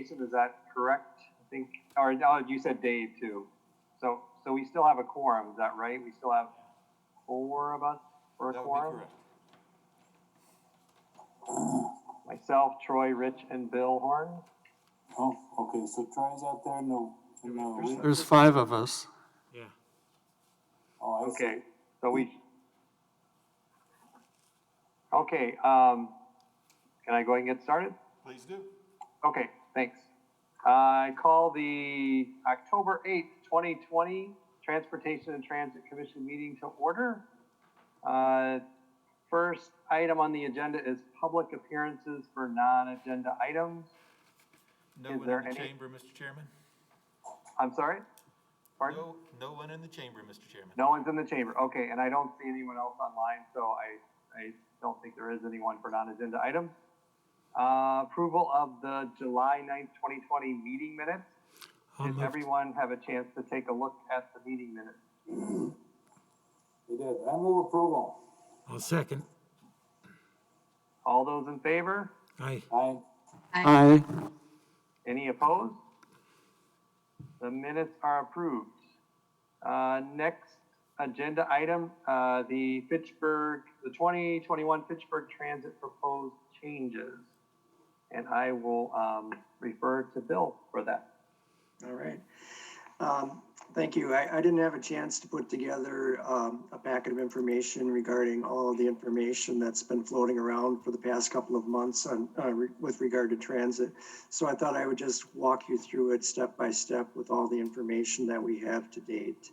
Jason, is that correct? I think, or you said Dave too. So we still have a quorum, is that right? We still have 4 of us for a quorum? That would be correct. Myself, Troy, Rich, and Bill Horn. Oh, okay, so Troy's out there, There's 5 of us. Yeah. Oh, I see. Okay, so okay, can I go ahead and get started? Please do. Okay, thanks. I call the October 8th, 2020 Transportation and Transit Commission meeting to order. First item on the agenda is public appearances for non-agenda items. No Is one there in the any- chamber, Mr. Chairman? I'm sorry? Pardon? No one in the chamber, Mr. Chairman. No one's in the chamber. Okay, and I don't see anyone else online, so I don't think there is anyone for non-agenda items. Approval of the July 9th, 2020 meeting minutes. Did everyone have a chance to take a look at the meeting minutes? We did. I move approval. I'll second. All those in favor? Aye. Aye. Aye. Any opposed? The minutes are approved. Next agenda item, the 2021 Fitchburg Transit proposed changes. And I will refer to Bill for that. All right. Thank you. I didn't have a chance to put together a packet of information regarding all of the information that's been floating around for the past couple of months on with regard to transit. So I thought I would just walk you through it step by step with all the information that we have to date.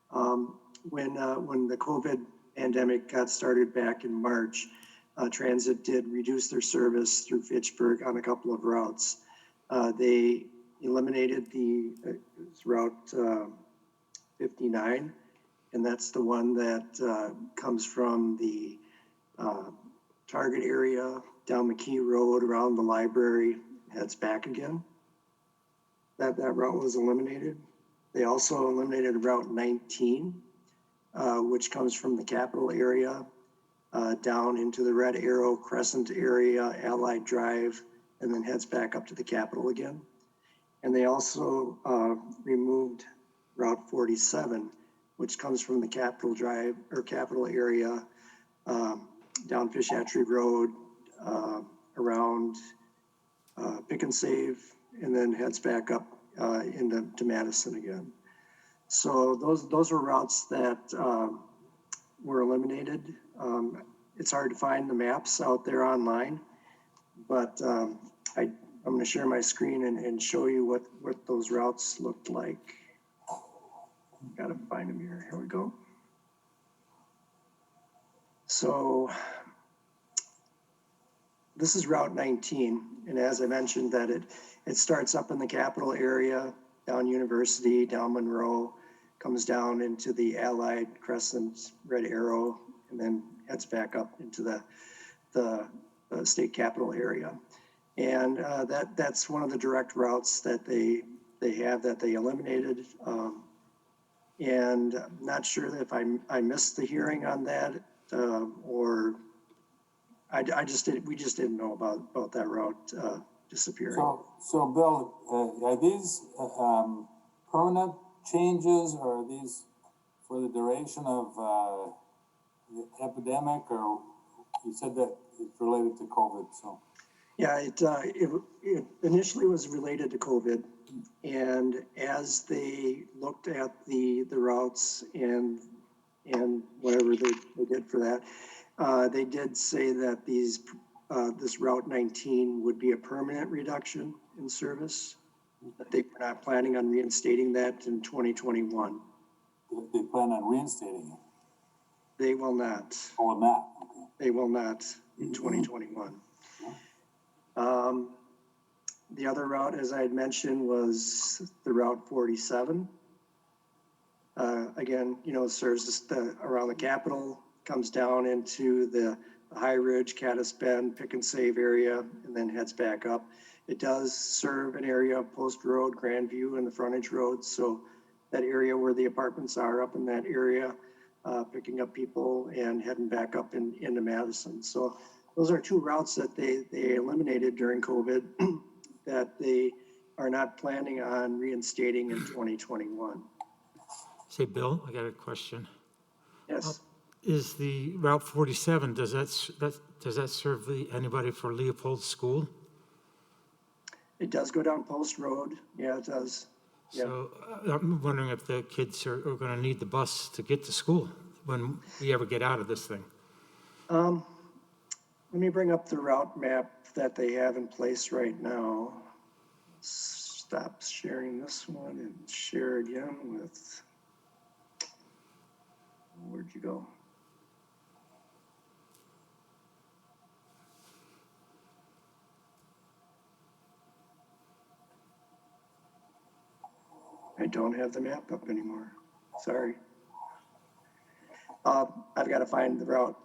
When the COVID pandemic got started back in March, transit did reduce their service through Fitchburg on a couple of routes. They eliminated the route 59, and that's the one that comes from the Target area down McKee Road around the library, heads back again. That route was eliminated. They also eliminated Route 19, which comes from the Capitol area down into the Red Arrow Crescent area, Allied Drive, and then heads back up to the Capitol again. And they also removed Route 47, which comes from the Capitol Drive or Capitol area down Fish Hatchery Road around Pick and Save, and then heads back up into Madison again. So those are routes that were eliminated. It's hard to find the maps out there online, but I'm going to share my screen and show you what those routes looked like. Got to find them here. Here we go. So this is Route 19, and as I mentioned, that it starts up in the Capitol area, down University, down Monroe, comes down into the Allied Crescent, Red Arrow, and then heads back up into the state capitol area. And that's one of the direct routes that they have that they eliminated. And I'm not sure if I missed the hearing on that or we just didn't know about that route disappearing. So Bill, are these permanent changes, or are these for the duration of the epidemic, or you said that it's related to COVID, so? Yeah, it initially was related to COVID, and as they looked at the routes and whatever they did for that, they did say that this Route 19 would be a permanent reduction in service. That they were not planning on reinstating that in 2021. They plan on reinstating it? They will not. Or not? Okay. They will not in 2021. The other route, as I had mentioned, was the Route 47. Again, serves just around the Capitol, comes down into the High Ridge, Caddis Bend, Pick and Save area, and then heads back up. It does serve an area of Post Road, Grandview, and the frontage roads. So that area where the apartments are up in that area, picking up people and heading back up into Madison. So those are two routes that they eliminated during COVID that they are not planning on reinstating in 2021. Say, Bill, I got a question. Yes, Is the Route 47, does that serve anybody for Leopold School? it does go down Post Road. Yeah, it does. Yeah. So I'm wondering if the kids are going to need the bus to get to school when we ever get out of this thing. Let me bring up the route map that they have in place right now. Stop sharing this one and share again with, where'd you go? I don't have the map up anymore. Sorry. I've got to find the route.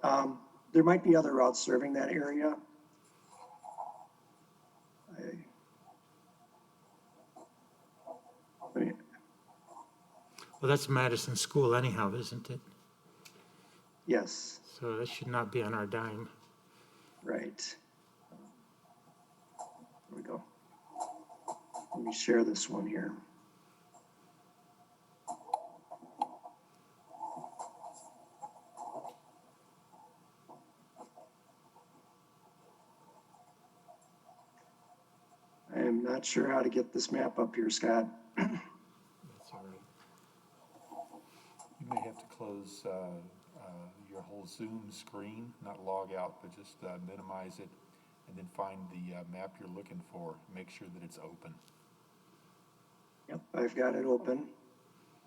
There might be other routes serving that area. Well, that's Madison School anyhow, isn't it? Yes, So that should not be on our dime. right. Here we go. Let me share this one here. I am not sure how to get this map up here, Scott. That's all right. You may have to close your whole Zoom screen, not log out, but just minimize it, and then find the map you're looking for. Make sure that it's open. Yep, I've got it open.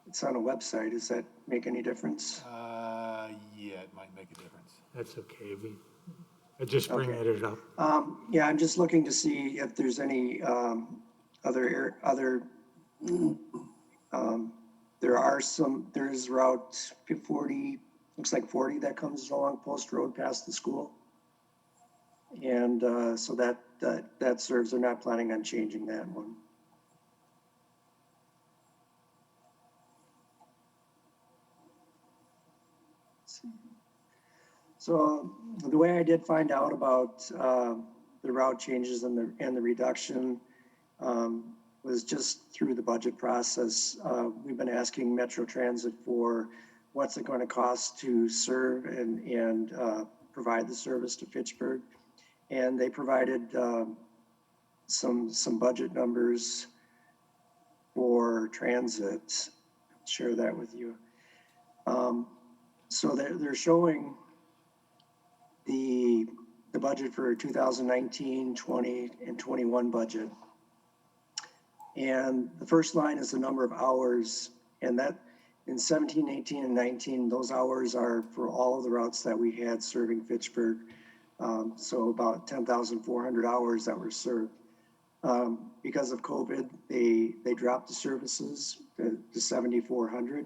It's on a website. Does that make any difference? Yeah, it might make a difference. That's okay. I just bring it up. Yeah, I'm just looking to see if there's any there's Route 40, looks like 40 that comes along Post Road past the school. And so that serves, they're not planning on changing that one. So the way I did find out about the route changes and the reduction was just through the budget process. We've been asking Metro Transit for what's it going to cost to serve and provide the service to Fitchburg, and they provided some budget numbers for transit. I'll share that with you. So they're showing the budget for 2019, 20, and 21 budget. And the first line is the number of hours, and that in 17, 18, and 19, those hours are for all of the routes that we had serving Fitchburg. So about 10,400 hours that were served. Because of COVID, they dropped the services to 7,400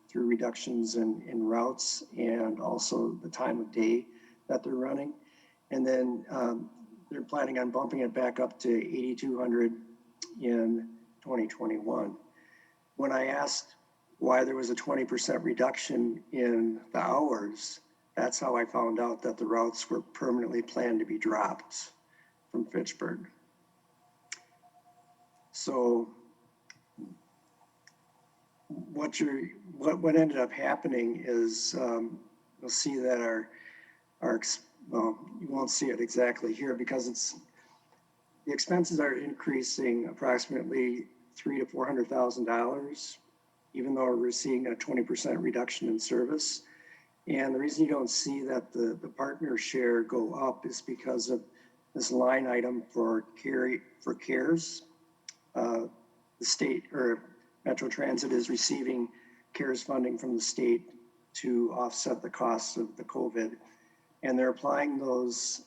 through reductions in routes and also the time of day that they're running. And then they're planning on bumping it back up to 8,200 in 2021. When I asked why there was a 20% reduction in the hours, that's how I found out that the routes were permanently planned to be dropped from Fitchburg. So what ended up happening is you'll see that well, you won't see it exactly here because the expenses are increasing approximately $300,000 to $400,000, even though we're seeing a 20% reduction in service. And the reason you don't see that the partner share go up is because of this line item for CARES. The state or Metro Transit is receiving CARES funding from the state to offset the costs of the COVID. And they're applying those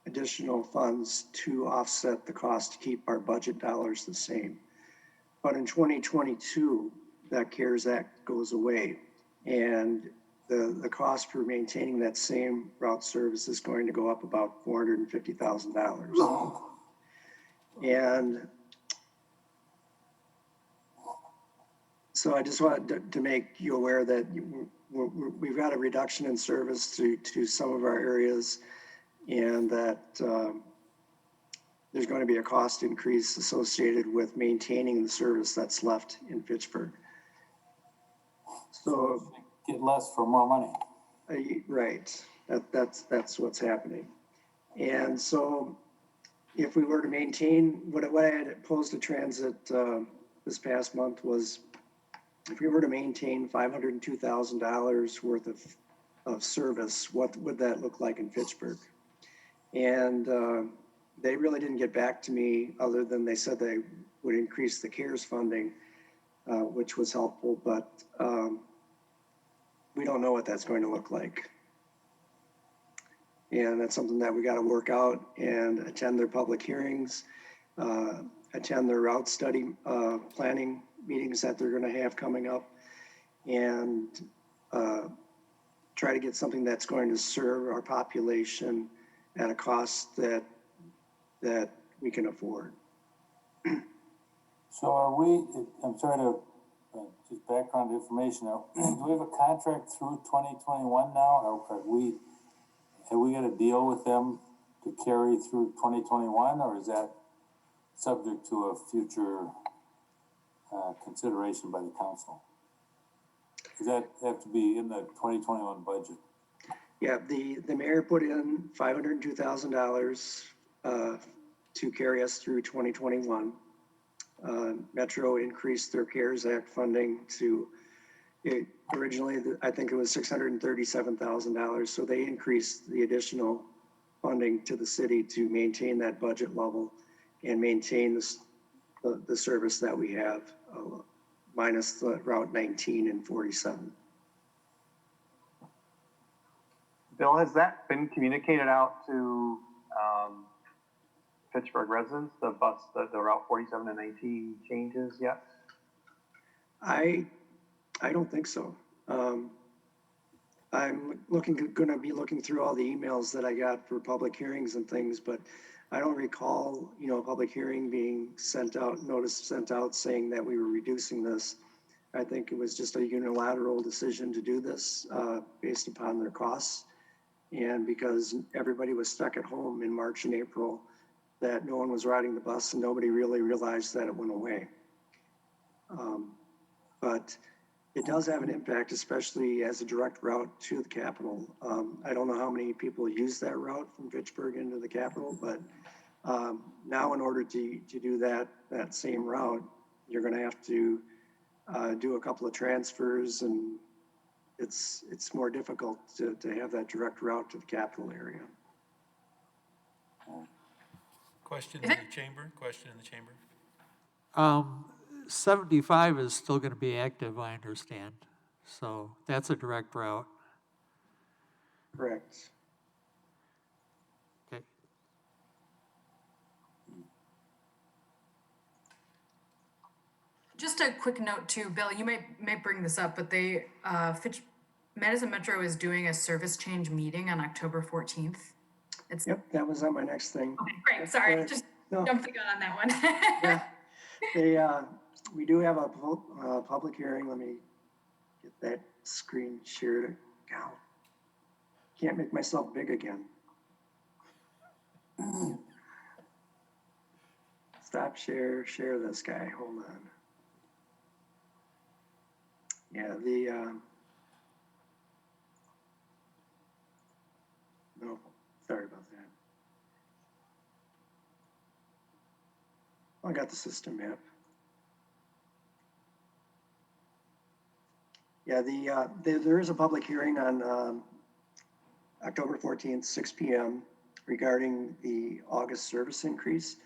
additional funds to offset the cost to keep our budget dollars the same. But in 2022, that CARES Act goes away, and the cost for maintaining that same route service is going to go up about $450,000. And so I just wanted to make you aware that we've got a reduction in service to some of our areas, and that there's going to be a cost increase associated with maintaining the service that's left in Fitchburg. So, Get less for more money. right, that's what's happening. And so if we were to maintain, what I had posed to transit this past month was, if we were to maintain $502,000 worth of service, what would that look like in Fitchburg? And they really didn't get back to me, other than they said they would increase the CARES funding, which was helpful, but we don't know what that's going to look like. And that's something that we got to work out and attend their public hearings, attend their route study planning meetings that they're going to have coming up, and try to get something that's going to serve our population at a cost that we can afford. So are we, I'm sorry to, just background information now, do we have a contract through 2021 now, or have we got a deal with them to carry through 2021, or is that subject to a future consideration by the council? Does that have to be in the 2021 budget? Yeah, the mayor put in $502,000 to carry us through 2021. Metro increased their CARES Act funding to, originally, I think it was $637,000. So they increased the additional funding to the city to maintain that budget level and maintain the service that we have, minus the Route 19 and 47. Bill, has that been communicated out to Fitchburg residents, the Route 47 and 19 changes yet? I don't think so. I'm going to be looking through all the emails that I got for public hearings and things, but I don't recall, a public hearing being sent out, notice sent out saying that we were reducing this. I think it was just a unilateral decision to do this based upon their costs. And because everybody was stuck at home in March and April, that no one was riding the bus and nobody really realized that it went away. But it does have an impact, especially as a direct route to the Capitol. I don't know how many people use that route from Fitchburg into the Capitol, but now in order to do that same route, you're going to have to do a couple of transfers, and it's more difficult to have that direct route to the Capitol area. Question in the chamber? 75 is still going to be active, I understand. So that's a direct route. Correct. Okay. Just a quick note too, Bill, you may bring this up, but Madison Metro is doing a service change meeting on October 14th. Yep, that was on my next thing. Okay, great, sorry, just jumped the gun on that one. Yeah, we do have a public hearing. Let me get that screen shared. God, can't make myself big again. Stop share this guy, hold on. Yeah, no, sorry about that. I got the system map. Yeah, there is a public hearing on October 14th, 6 p.m. regarding the August service increase.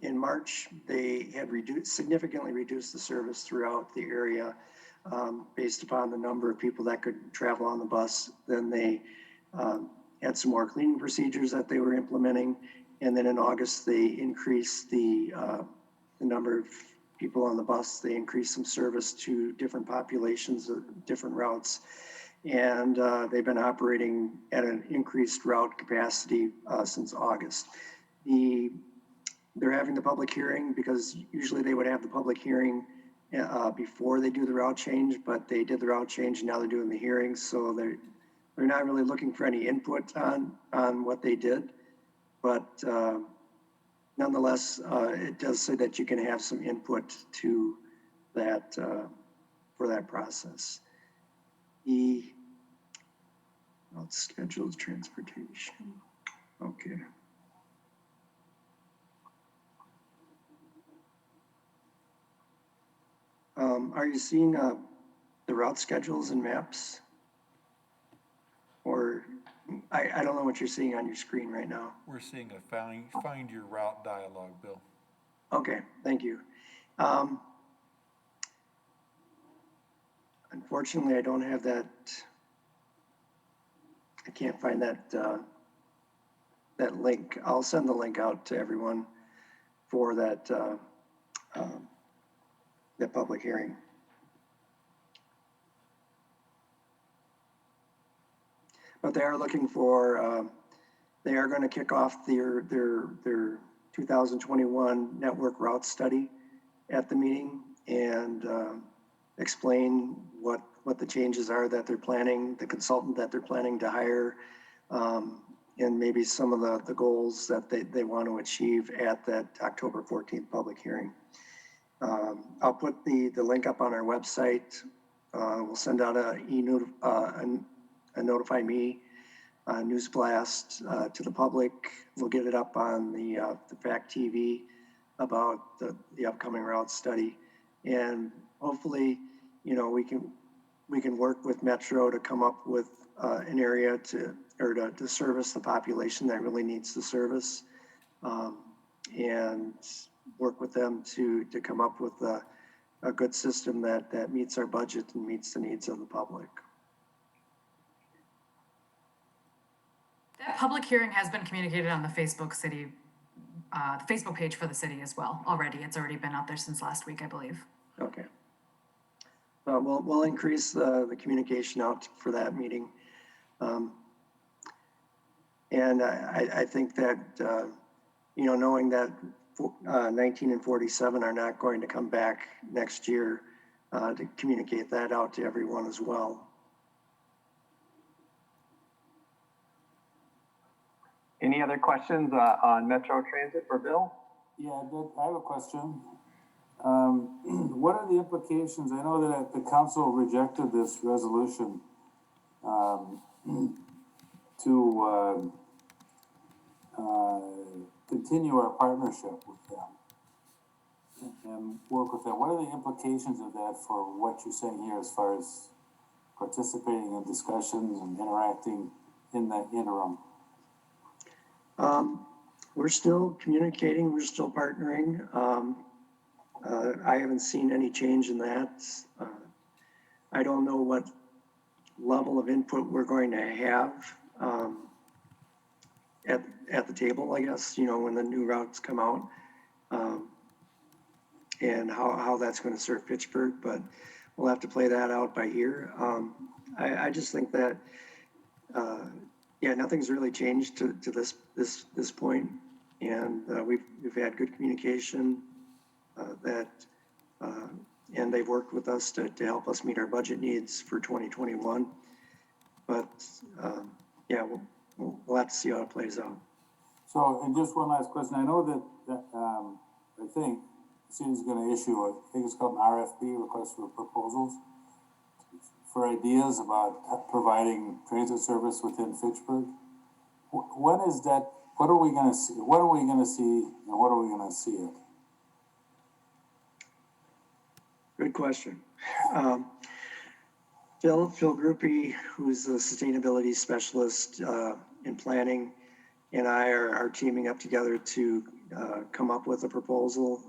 In March, they had significantly reduced the service throughout the area based upon the number of people that could travel on the bus. Then they had some more cleaning procedures that they were implementing. And then in August, they increased the number of people on the bus. They increased some service to different populations of different routes. And they've been operating at an increased route capacity since August. They're having the public hearing because usually they would have the public hearing before they do the route change, but they did the route change and now they're doing the hearings. So they're not really looking for any input on what they did. But nonetheless, it does say that you can have some input to that, for that process. It's scheduled transportation. Okay. Are you seeing, the route schedules and maps? Or, I don't know what you're seeing on your screen right now. We're seeing a find your route dialogue, Bill. Okay, thank you. Unfortunately, I don't have that. I can't find that, that link. I'll send the link out to everyone for that, that public hearing. But they are looking for, they are going to kick off their 2021 network route study at the meeting and explain what the changes are that they're planning, the consultant that they're planning to hire, and maybe some of the goals that they want to achieve at that October 14th public hearing. I'll put the link up on our website. We'll send out a notify me news blast to the public. We'll get it up on the Fact TV about the upcoming route study, and hopefully, you know, we can work with Metro to come up with an area to service the population that really needs the service, and work with them to come up with a good system that meets our budget and meets the needs of the public. That public hearing has been communicated on the Facebook page for the city as well already. It's already been out there since last week, I believe. Okay. We'll increase the communication out for that meeting. And I think that, you know, knowing that 19 and 47 are not going to come back next year, to communicate that out to everyone as well. Any other questions on Metro Transit for Bill? Yeah, I have a question. What are the implications? I know that the council rejected this resolution to continue our partnership with them and work with them. What are the implications of that for what you're saying here as far as participating in discussions and interacting in the interim? We're still communicating, we're still partnering. I haven't seen any change in that. I don't know what level of input we're going to have at the table, I guess, you know, when the new routes come out, and how that's going to serve Fitchburg, but we'll have to play that out by ear. I just think that, yeah, nothing's really changed to this point, and we've had good communication and they've worked with us to help us meet our budget needs for 2021. But yeah, we'll have to see how it plays out. So, and just one last question. I know that I think the city's going to issue I think it's called an RFP, request for proposals, for ideas about providing transit service within Fitchburg. When is that? What are we going to see? What are we going to see, and what are we going to see it? Good question. Phil Groupie, who's the sustainability specialist in planning, and I are teaming up together to come up with a proposal,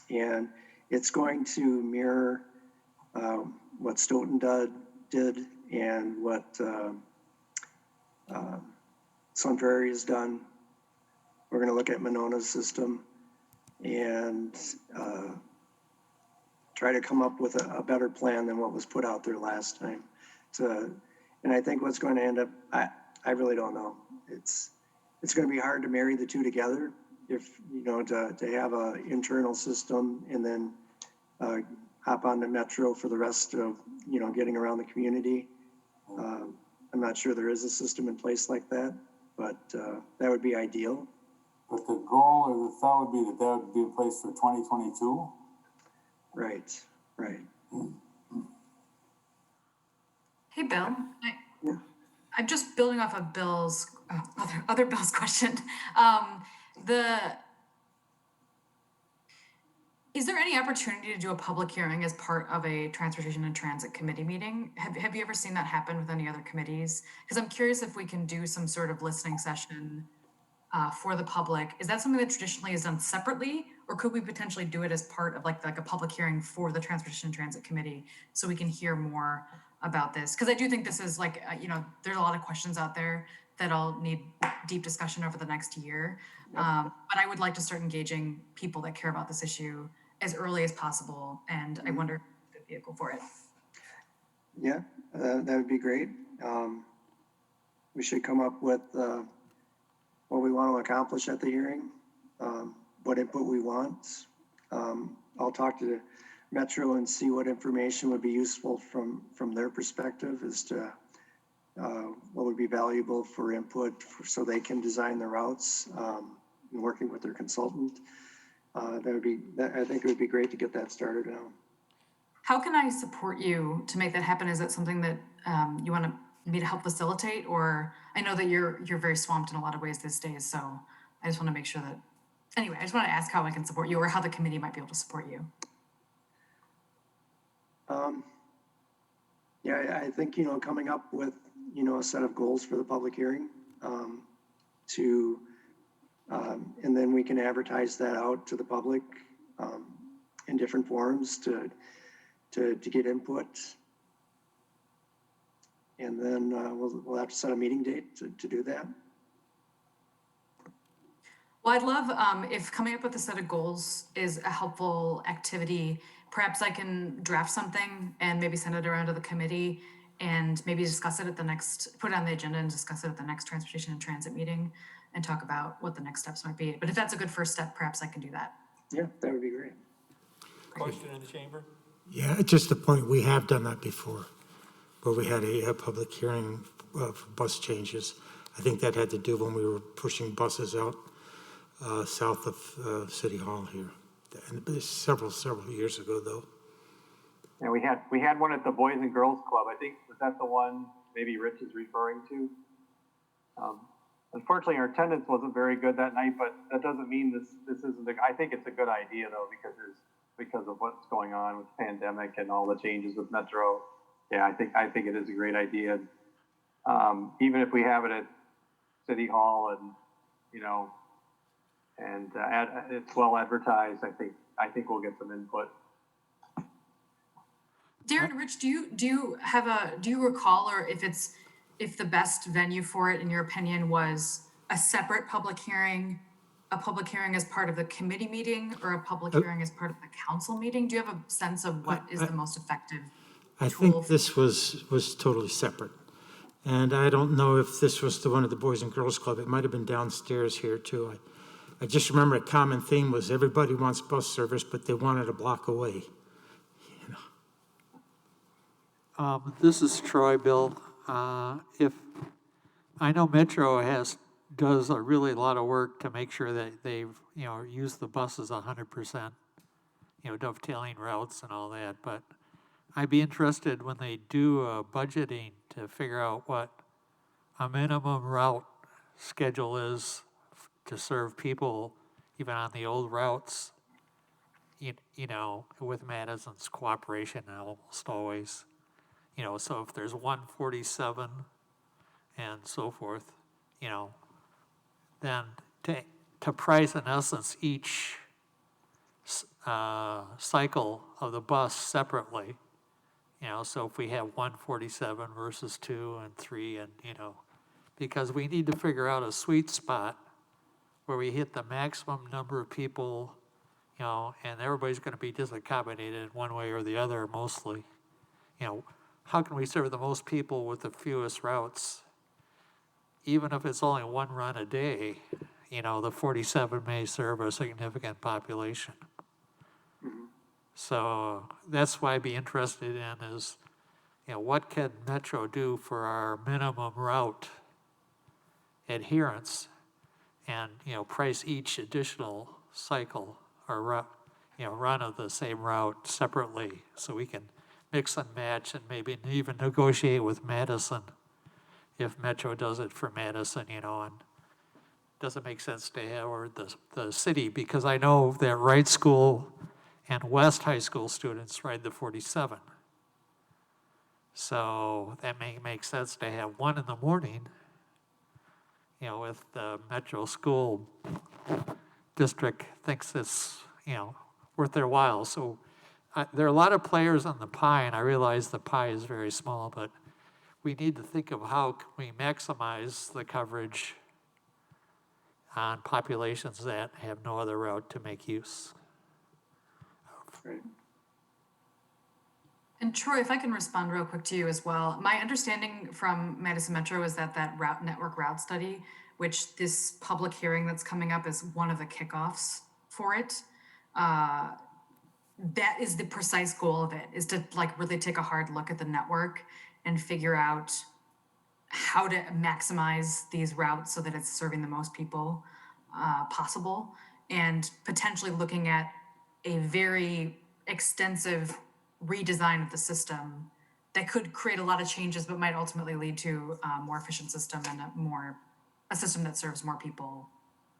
and it's going to mirror what Stoughton did and what Sun Prairie has done. We're going to look at Monona's system and try to come up with a better plan than what was put out there last time. And I think what's going to end up, I really don't know. It's going to be hard to marry the two together if, you know, to have an internal system and then hop on the Metro for the rest of, you know, getting around the community. I'm not sure there is a system in place like that, but that would be ideal. but the goal or the thought would be that that would be in place for 2022? Right, right. Hey, Bill. Yeah. I'm just building off of Bill's other Bill's question. The Is there any opportunity to do a public hearing as part of a transportation and transit committee meeting? Have you ever seen that happen with any other committees? Because I'm curious if we can do some sort of listening session for the public. Is that something that traditionally is done separately, or could we potentially do it as part of like a public hearing for the transportation and transit committee so we can hear more about this? Because I do think this is like there's a lot of questions out there that all need deep discussion over the next year. But I would like to start engaging people that care about this issue as early as possible, and I wonder if there's a good vehicle for it. Yeah, that would be great. We should come up with what we want to accomplish at the hearing, what input we want. I'll talk to Metro and see what information would be useful from their perspective as to what would be valuable for input so they can design the routes, and working with their consultant. I think it would be great to get that started now. How can I support you to make that happen? Is that something that you want me to help facilitate? Or I know that you're very swamped in a lot of ways these days, so I just want to make sure that, anyway, I just want to ask how I can support you or how the committee might be able to support you. Yeah, I think, coming up with, a set of goals for the public hearing, and then we can advertise that out to the public, in different forums to get input. And then, we'll have to set a meeting date to do that. Well, I'd love if coming up with a set of goals is a helpful activity. Perhaps I can draft something and maybe send it around to the committee and maybe discuss it put it on the agenda and discuss it at the next transportation and transit meeting and talk about what the next steps might be. But if that's a good first step, perhaps I can do that. Yeah, that would be great. Question in the chamber? Yeah, just the point, we have done that before, where we had a public hearing for bus changes. I think that had to do when we were pushing buses out south of City Hall here. And this is several years ago, though. Yeah, we had one at the Boys and Girls Club. I think, was that the one maybe Rich is referring to? Unfortunately, our attendance wasn't very good that night, but that doesn't mean this isn't. I think it's a good idea though, because of what's going on with the pandemic and all the changes with Metro. Yeah, I think it is a great idea. Even if we have it at City Hall and it's well advertised, I think we'll get some input. Darren, Rich, do you recall, or if the best venue for it, in your opinion, was a separate public hearing, a public hearing as part of the committee meeting, or a public hearing as part of the council meeting? Do you have a sense of what is the most effective I tool? think this was totally separate. And I don't know if this was the one at the Boys and Girls Club. It might have been downstairs here too. I just remember a common theme was everybody wants bus service, but they want it a block away. This is Troy, Bill. If I know Metro does a really lot of work to make sure that they've use the buses 100%, dovetailing routes and all that. But I'd be interested when they do budgeting to figure out what a minimum route schedule is to serve people, even on the old routes. With Madison's cooperation almost always. So if there's 147 and so forth, then to price in essence each cycle of the bus separately, so if we have 147 versus 2 and 3 and, because we need to figure out a sweet spot where we hit the maximum number of people, and everybody's going to be disaccommodated one way or the other mostly. How can we serve the most people with the fewest routes? Even if it's only one run a day, the 47 may serve a significant population. So that's why I'd be interested in is, what can Metro do for our minimum route adherence? and, price each additional cycle or run of the same route separately, so we can mix and match and maybe even negotiate with Madison if Metro does it for Madison, and doesn't make sense to have, or the city, because I know that Wright School and West High School students ride the 47. So that may make sense to have one in the morning, if the Metro School District thinks it's, worth their while. So there are a lot of players on the pie, and I realize the pie is very small, but we need to think of how can we maximize the coverage on populations that have no other route to make use. Great. And Troy, if I can respond real quick to you as well. My understanding from Madison Metro is that network route study, which this public hearing that's coming up is one of the kickoffs for it. That is the precise goal of it, is to really take a hard look at the network and figure out how to maximize these routes so that it's serving the most people possible, and potentially looking at a very extensive redesign of the system that could create a lot of changes, but might ultimately lead to a more efficient system and a system that serves more people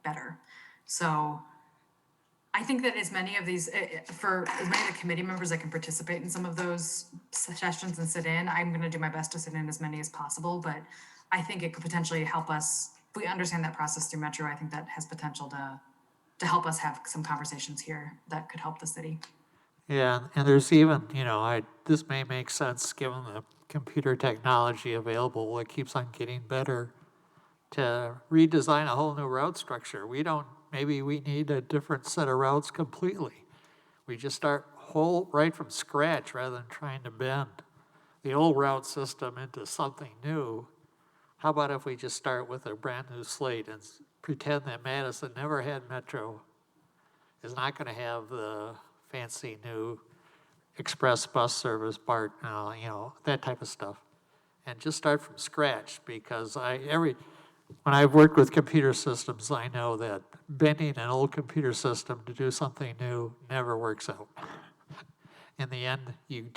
better. So I think that as many of these, for as many of the committee members that can participate in some of those sessions and sit in, I'm going to do my best to sit in as many as possible. But I think it could potentially help us, if we understand that process through Metro, I think that has potential to help us have some conversations here that could help the city. Yeah, and there's even, this may make sense given the computer technology available. It keeps on getting better to redesign a whole new route structure. Maybe we need a different set of routes completely. We just start right from scratch rather than trying to bend the old route system into something new. How about if we just start with a brand new slate and pretend that Madison never had Metro, is not going to have the fancy new express bus service, BART, that type of stuff. And just start from scratch, because when I've worked with computer systems, I know that bending an old computer system to do something new never works out. In the end, you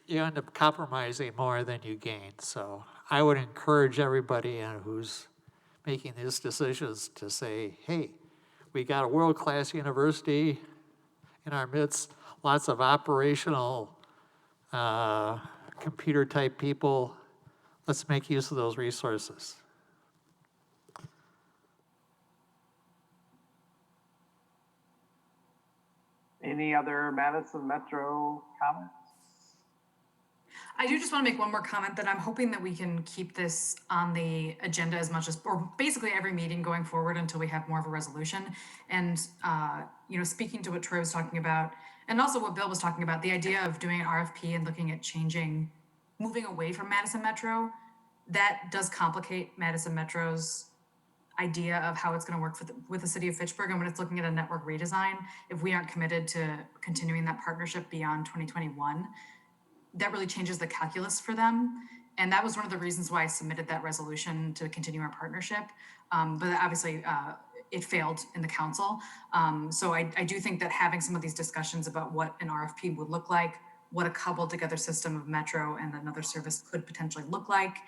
end up compromising more than you gain. So I would encourage everybody who's making these decisions to say, hey, we got a world-class university in our midst, lots of operational computer-type people. Let's make use of those resources. Any other Madison Metro comments? I do just want to make one more comment that I'm hoping that we can keep this on the agenda as much as, or basically every meeting going forward until we have more of a resolution. And, speaking to what Troy was talking about, and also what Bill was talking about, the idea of doing an RFP and looking at moving away from Madison Metro, that does complicate Madison Metro's idea of how it's going to work with the city of Fitchburg. And when it's looking at a network redesign, if we aren't committed to continuing that partnership beyond 2021, that really changes the calculus for them. And that was one of the reasons why I submitted that resolution to continue our partnership. But obviously it failed in the council. So I do think that having some of these discussions about what an RFP would look like, what a cobbled together system of Metro and another service could potentially look like,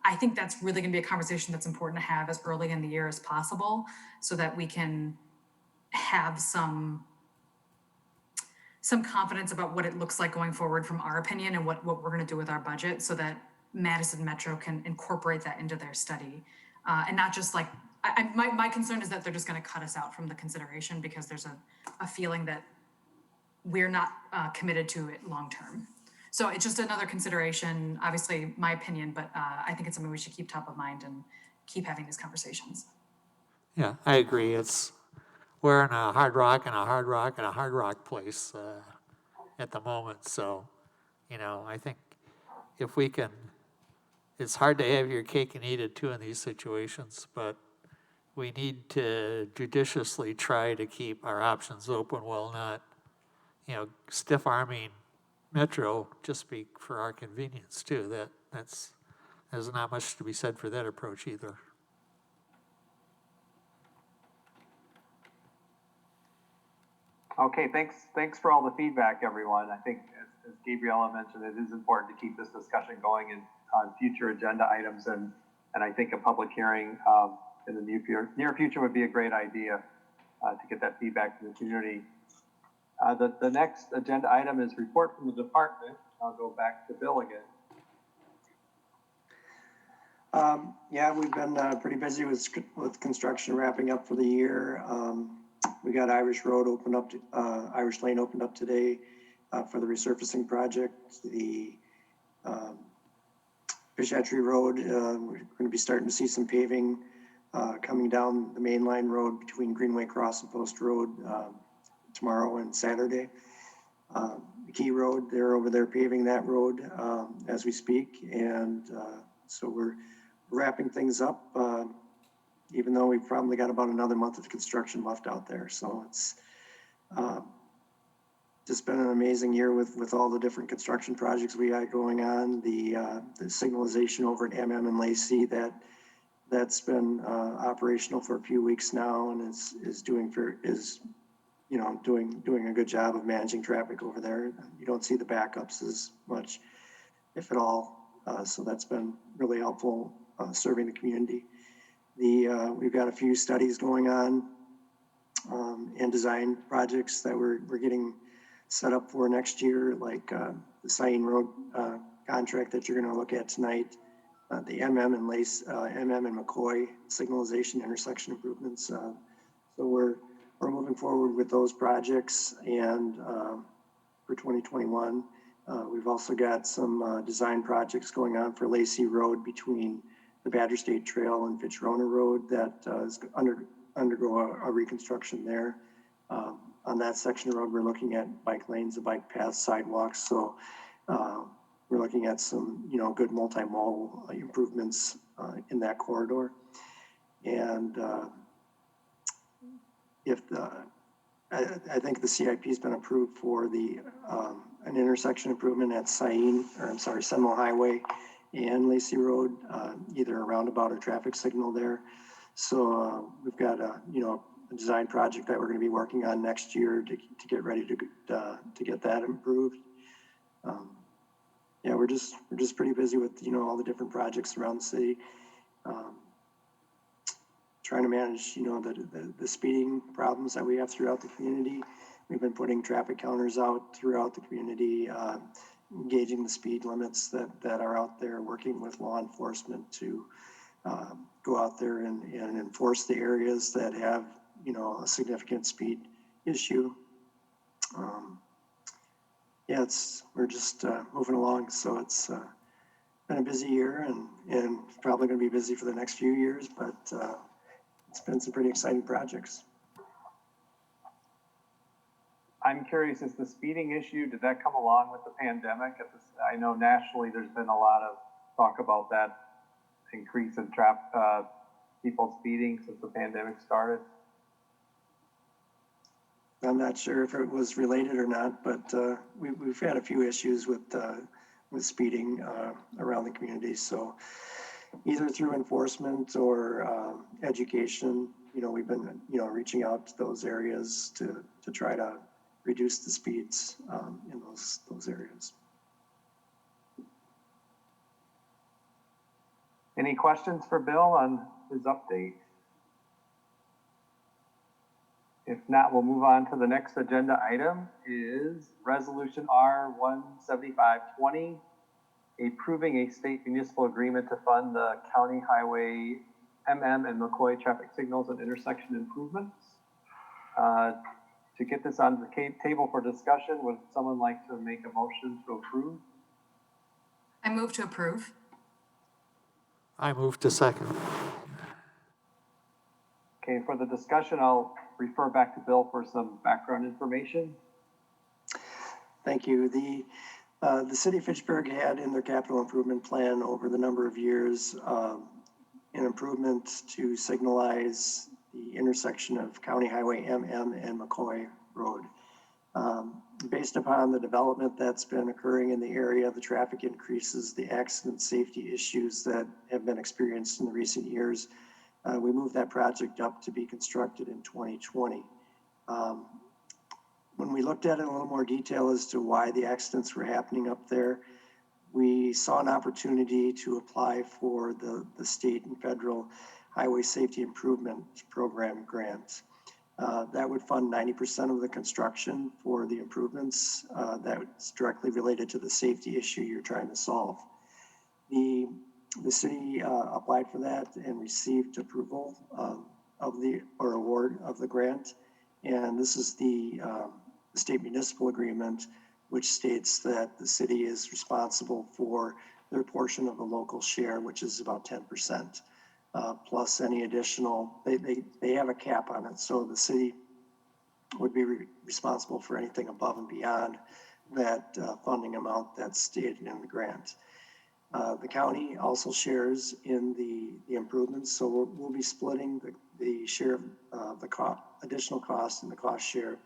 I think that's really going to be a conversation that's important to have as early in the year as possible, so that we can have some confidence about what it looks like going forward from our opinion and what we're going to do with our budget, so that Madison Metro can incorporate that into their study. And not just my concern is that they're just going to cut us out from the consideration because there's a feeling that we're not committed to it long-term. So it's just another consideration, obviously my opinion, but I think it's something we should keep top of mind and keep having these conversations. Yeah, I agree. We're in a hard rock and a hard rock and a hard rock place at the moment. So, I think if we can, it's hard to have your cake and eat it too in these situations, but we need to judiciously try to keep our options open while not, stiff arming Metro just for our convenience too. There's not much to be said for that approach either. Okay, thanks for all the feedback, everyone. I think, as Gabriella mentioned, it is important to keep this discussion going on future agenda items, and I think a public hearing in the near future would be a great idea to get that feedback from the community. The next agenda item is report from the department. I'll go back to Bill again. Yeah, we've been pretty busy with construction wrapping up for the year. We got Irish Road opened up, Irish Lane opened up today for the resurfacing project. The Fish Hatchery Road, we're going to be starting to see some paving coming down the main line road between Greenway Cross and Post Road tomorrow and Saturday. Key Road, they're over there paving that road as we speak, and so we're wrapping things up, even though we've probably got about another month of construction left out there. So it's just been an amazing year with all the different construction projects we got going on. The signalization over at MM and Lacey, that's been operational for a few weeks now, and is doing a good job of managing traffic over there. You don't see the backups as much, if at all. So that's been really helpful serving the community. We've got a few studies going on and design projects that we're getting set up for next year, like the Cyan Road contract that you're going to look at tonight, the MM and Mccoy signalization intersection improvements. So we're moving forward with those projects, and for 2021. We've also got some design projects going on for Lacey Road between the Badger State Trail and Fitchburg Road that is undergo a reconstruction there. On that section of road, we're looking at bike lanes, the bike paths, sidewalks. So we're looking at some, good multimodal improvements in that corridor. And I think the CIP has been approved for an intersection improvement at Seminole Highway and Lacey Road, either a roundabout or traffic signal there. So we've got a design project that we're going to be working on next year to get ready to get that improved. Yeah, we're just pretty busy with all the different projects around the city. Trying to manage, the speeding problems that we have throughout the community. We've been putting traffic counters out throughout the community, gauging the speed limits that are out there, working with law enforcement to go out there and enforce the areas that have, a significant speed issue. Yeah, we're just moving along. So it's been a busy year and probably going to be busy for the next few years, but it's been some pretty exciting projects. I'm curious, is the speeding issue, did that come along with the pandemic? I know nationally there's been a lot of talk about that increase in people speeding since the pandemic started. I'm not sure if it was related or not, but we've had a few issues with speeding around the community. So either through enforcement or education, we've been, reaching out to those areas to try to reduce the speeds in those areas. Any questions for Bill on his update? If not, we'll move on to the next agenda item is Resolution R-17520, approving a state municipal agreement to fund the County Highway MM and Mccoy traffic signals and intersection improvements. To get this on the table for discussion, would someone like to make a motion to approve? I move to approve. I move to second. Okay, for the discussion, I'll refer back to Bill for some background information. Thank you. The city of Fitchburg had in their capital improvement plan over the number of years an improvement to signalize the intersection of County Highway MM and Mccoy Road. Based upon the development that's been occurring in the area, the traffic increases, the accident safety issues that have been experienced in the recent years, we moved that project up to be constructed in 2020. When we looked at it in a little more detail as to why the accidents were happening up there, we saw an opportunity to apply for the state and federal highway safety improvement program grants. That would fund 90% of the construction for the improvements that's directly related to the safety issue you're trying to solve. The city applied for that and received approval or award of the grant. And this is the state municipal agreement, which states that the city is responsible for their portion of the local share, which is about 10%. Plus any additional, they have a cap on it. So the city would be responsible for anything above and beyond that funding amount that's stated in the grant. The county also shares in the improvements. So we'll be splitting the share of the additional cost and the cost share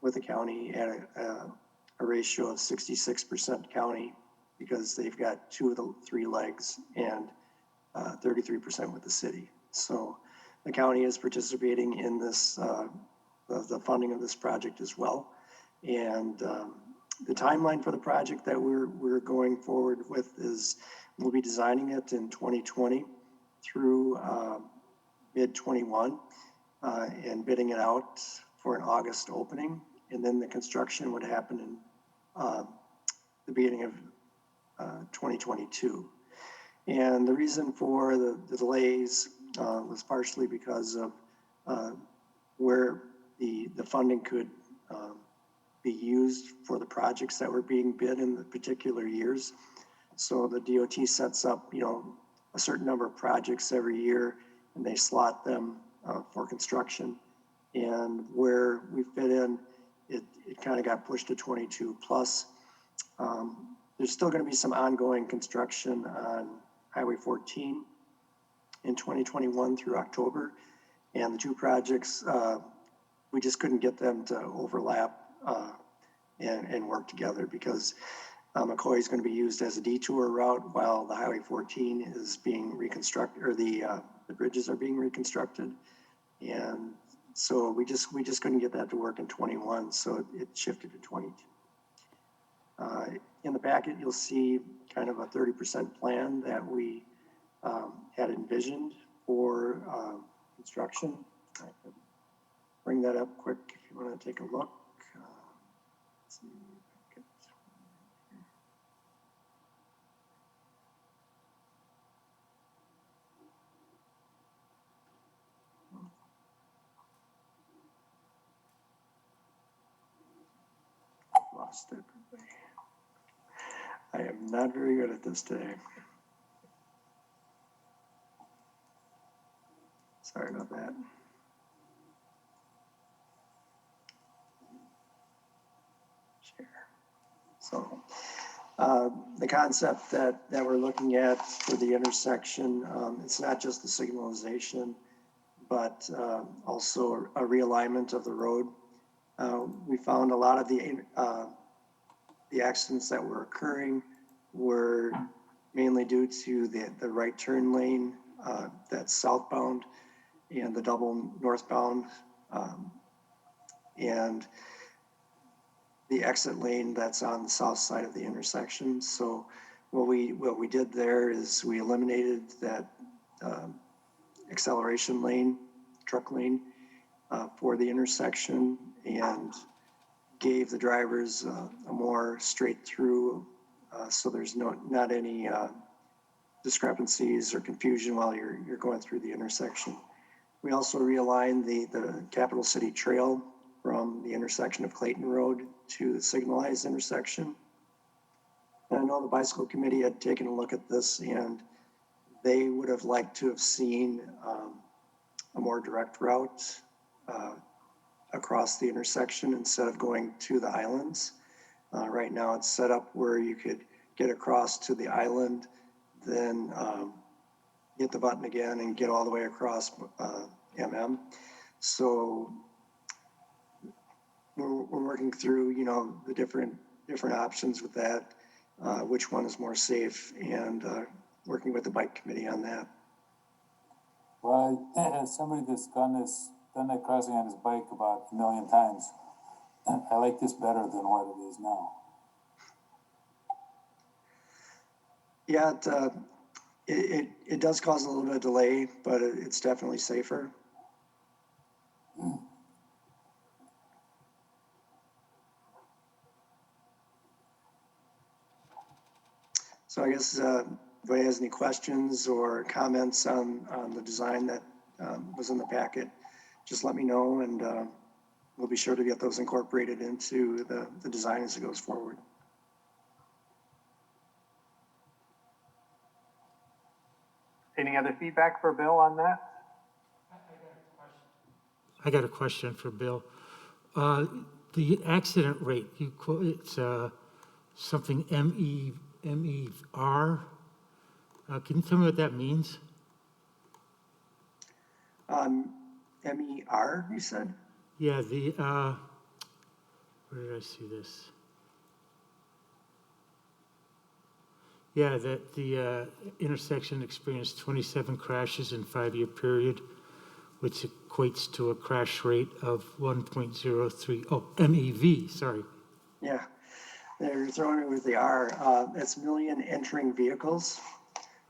with the county at a ratio of 66% county, because they've got 2 of the 3 legs, and 33% with the city. So the county is participating in this, the funding of this project as well. And the timeline for the project that we're going forward with is we'll be designing it in 2020 through mid-21 and bidding it out for an August opening. And then the construction would happen in the beginning of 2022. And the reason for the delays was partially because of where the funding could be used for the projects that were being bid in the particular years. So the DOT sets up, a certain number of projects every year, and they slot them for construction. And where we fit in, it kind of got pushed to 22 plus. There's still going to be some ongoing construction on Highway 14 in 2021 through October. And the 2 projects, we just couldn't get them to overlap and work together, because Mccoy is going to be used as a detour route while the Highway 14 is being reconstructed, or the bridges are being reconstructed. And so we just couldn't get that to work in 21, so it shifted to 22. In the packet, you'll see kind of a 30% plan that we had envisioned for construction. I can bring that up quick if you want to take a look. Let's see. Lost it. I am not very good at this today. Sorry about that. Share. So the concept that we're looking at for the intersection, it's not just the signalization, but also a realignment of the road. We found a lot of the accidents that were occurring were mainly due to the right turn lane that's southbound and the double northbound, and the exit lane that's on the south side of the intersection. So what we did there is we eliminated that acceleration lane, truck lane, for the intersection, and gave the drivers a more straight through, so there's not any discrepancies or confusion while you're going through the intersection. We also realigned the Capital City Trail from the intersection of Clayton Road to the signalized intersection. And I know the bicycle committee had taken a look at this, and they would have liked to have seen a more direct route across the intersection instead of going to the islands. Right now it's set up where you could get across to the island, then hit the button again and get all the way across So we're working through, the different options with that, which one is more safe, and working with the bike committee on that. Well, as somebody that's done that crossing on his bike about 1 million times, I like this better than what it is now. Yeah, it does cause a little bit of delay, but it's definitely safer. So I guess, if anybody has any questions or comments on the design that was in the packet, just let me know, and we'll be sure to get those incorporated into the design as it goes forward. Any other feedback for Bill on that? I got a question for Bill. The accident rate, you quote, it's something MER. Can you tell me what that means? MER, you said? Yeah, where did I see this? Yeah, that the intersection experienced 27 crashes in 5-year period, which equates to a crash rate of 1.03, MEV, sorry. Yeah, they're throwing it with the R. It's million entering vehicles.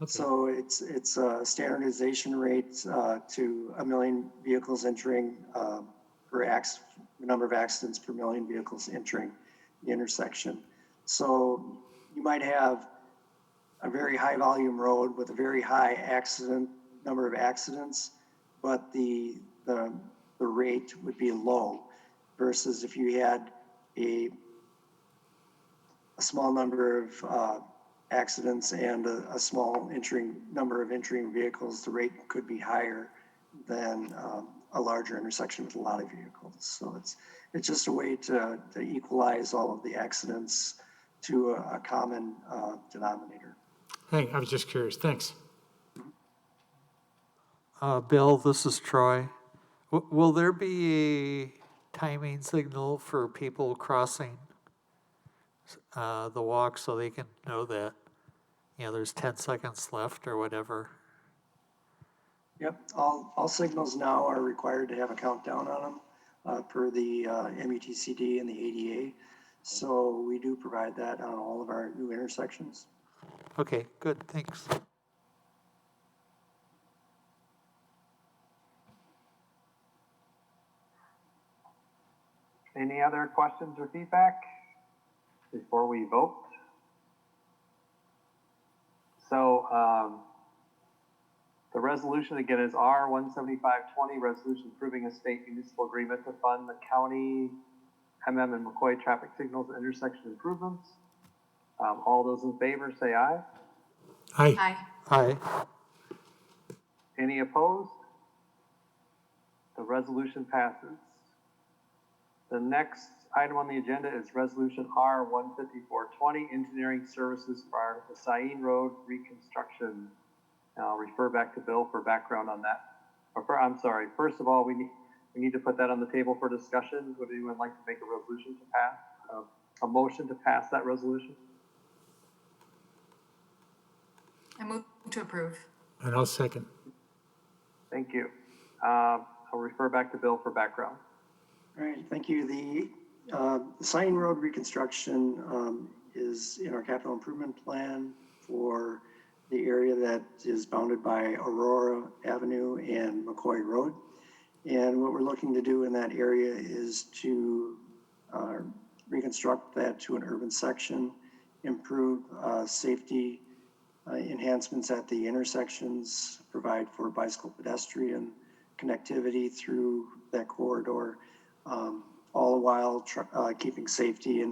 Okay. So it's a standardization rate to a million vehicles entering the number of accidents per million vehicles entering the intersection. So you might have a very high volume road with a very high number of accidents, but the rate would be low versus if you had a small number of accidents and a small number of entering vehicles, the rate could be higher than a larger intersection with a lot of vehicles. So it's just a way to equalize all of the accidents to a common denominator. Hey, I was just curious. Thanks. Bill, this is Troy. Will there be a timing signal for people crossing the walk so they can know that, there's 10 seconds left or whatever? Yep, all signals now are required to have a countdown on them per the MUTCD and the ADA. So we do provide that on all of our new intersections. Okay, good, thanks. Any other questions or feedback before we vote? So the resolution again is R-17520, resolution approving a state municipal agreement to fund the county and Mccoy traffic signals and intersection improvements. All those in favor say aye. Aye. Aye. Aye. Any opposed? The resolution passes. The next item on the agenda is resolution R-15420, engineering services for the Sain Road reconstruction. And I'll refer back to Bill for background on that. First of all, we need to put that on the table for discussion. Would anyone like to make a resolution to pass, a motion to pass that resolution? I move to approve. And I'll second. Thank you. I'll refer back to Bill for background. All right, thank you. The Sain Road reconstruction is in our capital improvement plan for the area that is bounded by Aurora Avenue and Mccoy Road. And what we're looking to do in that area is to reconstruct that to an urban section, improve safety enhancements at the intersections, provide for bicycle pedestrian connectivity through that corridor, all the while keeping safety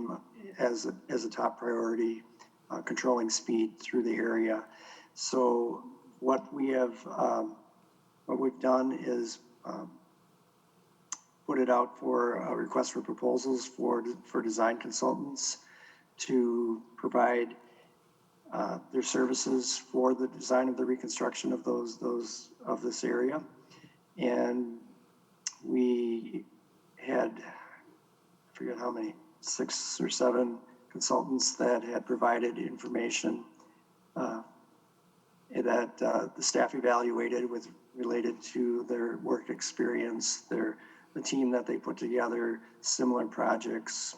as a top priority, controlling speed through the area. So what we've done is put it out for a request for proposals for design consultants to provide their services for the design of the reconstruction of this area. And we had, I forget how many, 6 or 7 consultants that had provided information that the staff evaluated related to their work experience, their the team that they put together, similar projects,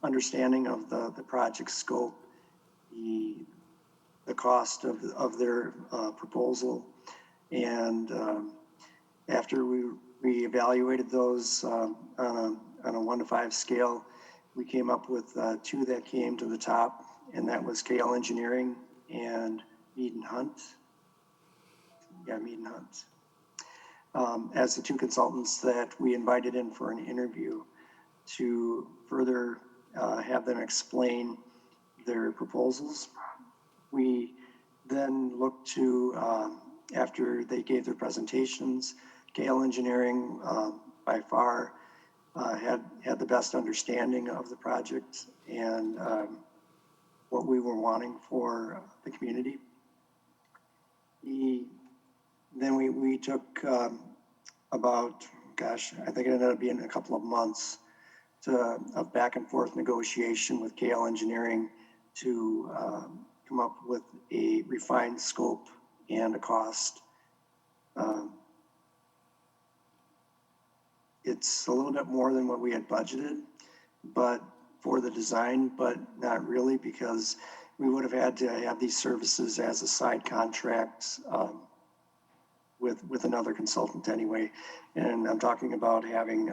understanding of the project scope, the cost of their proposal. And after we evaluated those on a 1 to 5 scale, we came up with 2 that came to the top, and that was KL Engineering and Mead and Hunt. Yeah, Mead and Hunt. As the 2 consultants that we invited in for an interview to further have them explain their proposals. We then looked to, after they gave their presentations, KL Engineering by far had the best understanding of the project and what we were wanting for the community. Then we took about, gosh, I think it ended up being a couple of months of back and forth negotiation with KL Engineering to come up with a refined scope and a cost. It's a little bit more than what we had budgeted, but for the design, but not really, because we would have had to have these services as a side contract with another consultant anyway. And I'm talking about having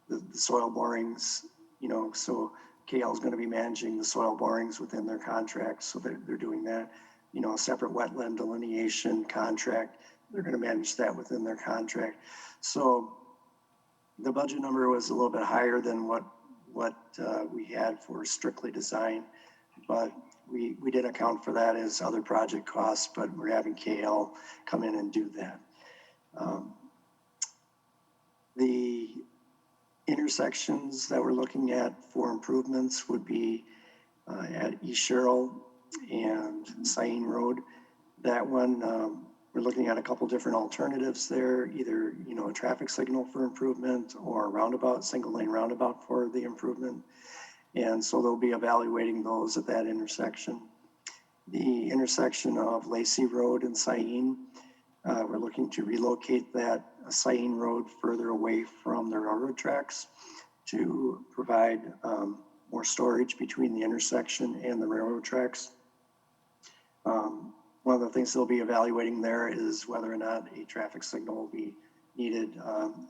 the soil borings, you know, so KL is going to be managing the soil borings within their contract. So they're doing that, you know, a separate wetland delineation contract. They're going to manage that within their contract. So the budget number was a little bit higher than what we had for strictly design, but we did account for that as other project costs, but we're having KL come in and do that. The intersections that we're looking at for improvements would be at East Sherrill and Sain Road. That one, we're looking at a couple different alternatives there, either, you know, a traffic signal for improvement or a roundabout, single lane roundabout for the improvement. And so they'll be evaluating those at that intersection. The intersection of Lacey Road and Sain, we're looking to relocate that Sain Road further away from the railroad tracks to provide more storage between the intersection and the railroad tracks. One of the things they'll be evaluating there is whether or not a traffic signal will be needed,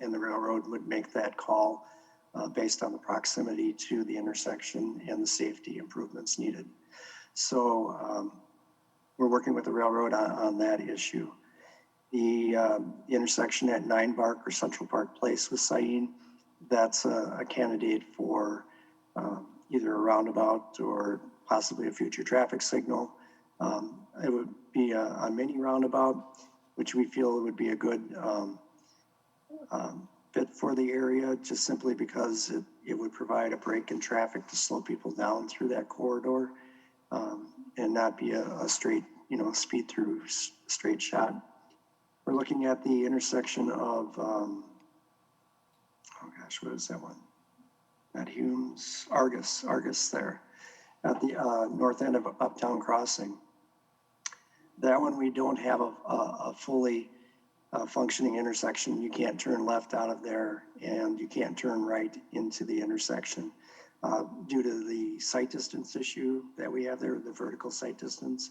and the railroad would make that call based on the proximity to the intersection and the safety improvements needed. So we're working with the railroad on that issue. The intersection at 9 Bark or Central Park Place with Sain, that's a candidate for either a roundabout or possibly a future traffic signal. It would be a mini roundabout, which we feel would be a good fit for the area, just simply because it would provide a break in traffic to slow people down through that corridor and not be a straight, you know, speed through straight shot. We're looking at the intersection of, oh gosh, what is that one? Not Humes, Argus there at the north end of Uptown Crossing. That one, we don't have a fully functioning intersection. You can't turn left out of there and you can't turn right into the intersection due to the sight distance issue that we have there, the vertical sight distance.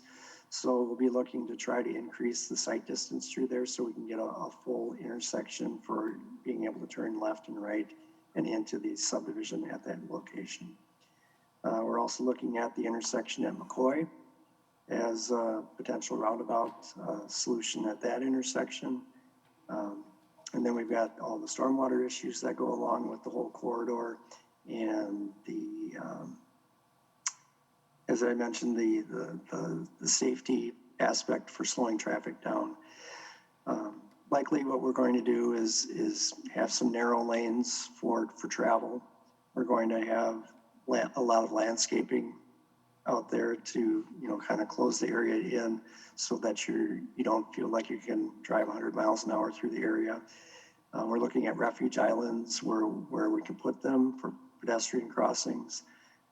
So we'll be looking to try to increase the sight distance through there so we can get a full intersection for being able to turn left and right and into the subdivision at that location. We're also looking at the intersection at Mccoy as a potential roundabout solution at that intersection. And then we've got all the stormwater issues that go along with the whole corridor and the, as I mentioned, the safety aspect for slowing traffic down. Likely what we're going to do is have some narrow lanes for travel. We're going to have a lot of landscaping out there to, you know, kind of close the area in so that you don't feel like you can drive 100 miles an hour through the area. We're looking at refuge islands where we can put them for pedestrian crossings.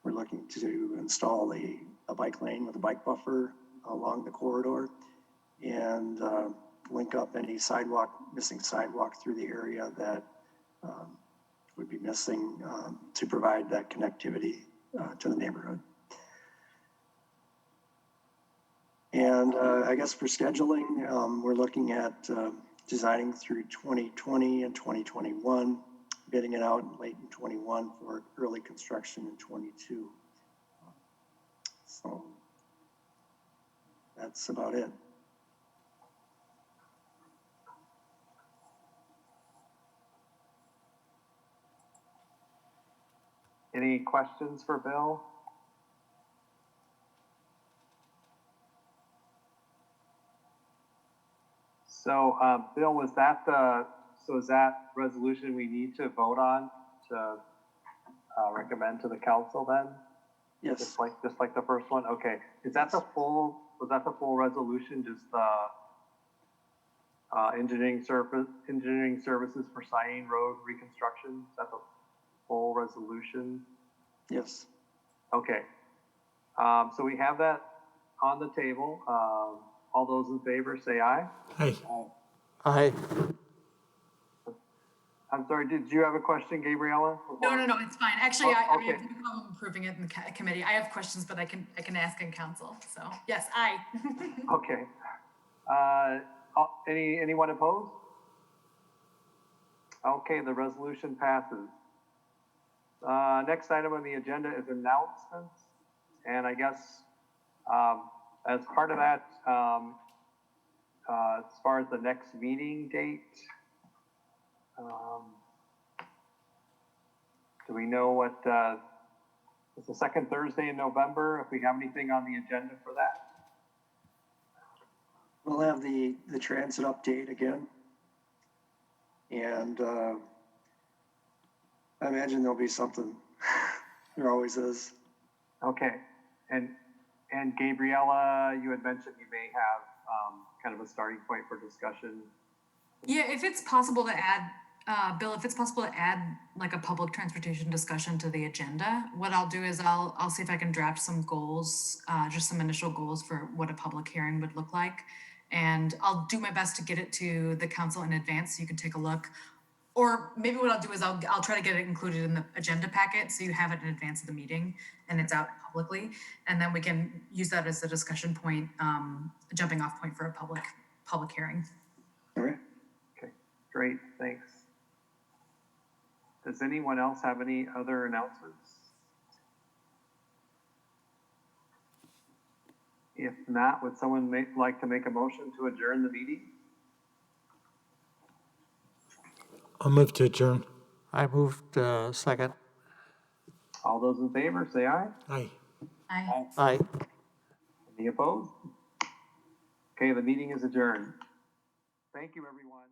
We're looking to install a bike lane with a bike buffer along the corridor. And link up any missing sidewalk through the area that would be missing to provide that connectivity to the neighborhood. And I guess for scheduling, we're looking at designing through 2020 and 2021, bidding it out late in 21 for early construction in 22. So that's about it. Any questions for Bill? So, Bill, was that is that resolution we need to vote on to recommend to the council then? Yes. Just like the first one? Okay. Was that the full resolution, just engineering services for Cyane Road reconstruction? Is that the full resolution? Yes. Okay. So we have that on the table. All those in favor say aye. Aye. Aye. I'm sorry, did you have a question, Gabriella? No, it's fine. Actually, I Okay. have no problem approving it in the committee. I have questions, but I can ask in council. So yes, aye. Okay. Anyone opposed? Okay, the resolution passes. Next item on the agenda is announcements. And I guess, as part of that, as far as the next meeting date, do we know what, it's the second Thursday in November, if we have anything on the agenda for that? We'll have the transit update again. And I imagine there'll be something. There always is. Okay, and Gabriella, you had mentioned you may have kind of a starting point for discussion. Yeah, if it's possible to add, Bill, if it's possible to add like a public transportation discussion to the agenda, what I'll do is I'll see if I can draft some goals, just some initial goals for what a public hearing would look like. And I'll do my best to get it to the council in advance so you can take a look. Or maybe what I'll do is I'll try to get it included in the agenda packet so you have it in advance of the meeting and it's out publicly. And then we can use that as a discussion point, a jumping off point for a public hearing. All right. Okay, great, thanks. Does anyone else have any other announcements? If not, would someone like to make a motion to adjourn the meeting? I'll move to adjourn. I moved second. All those in favor, say aye. Aye. Aye. Aye. Any opposed? Okay, the meeting is adjourned. Thank you, everyone.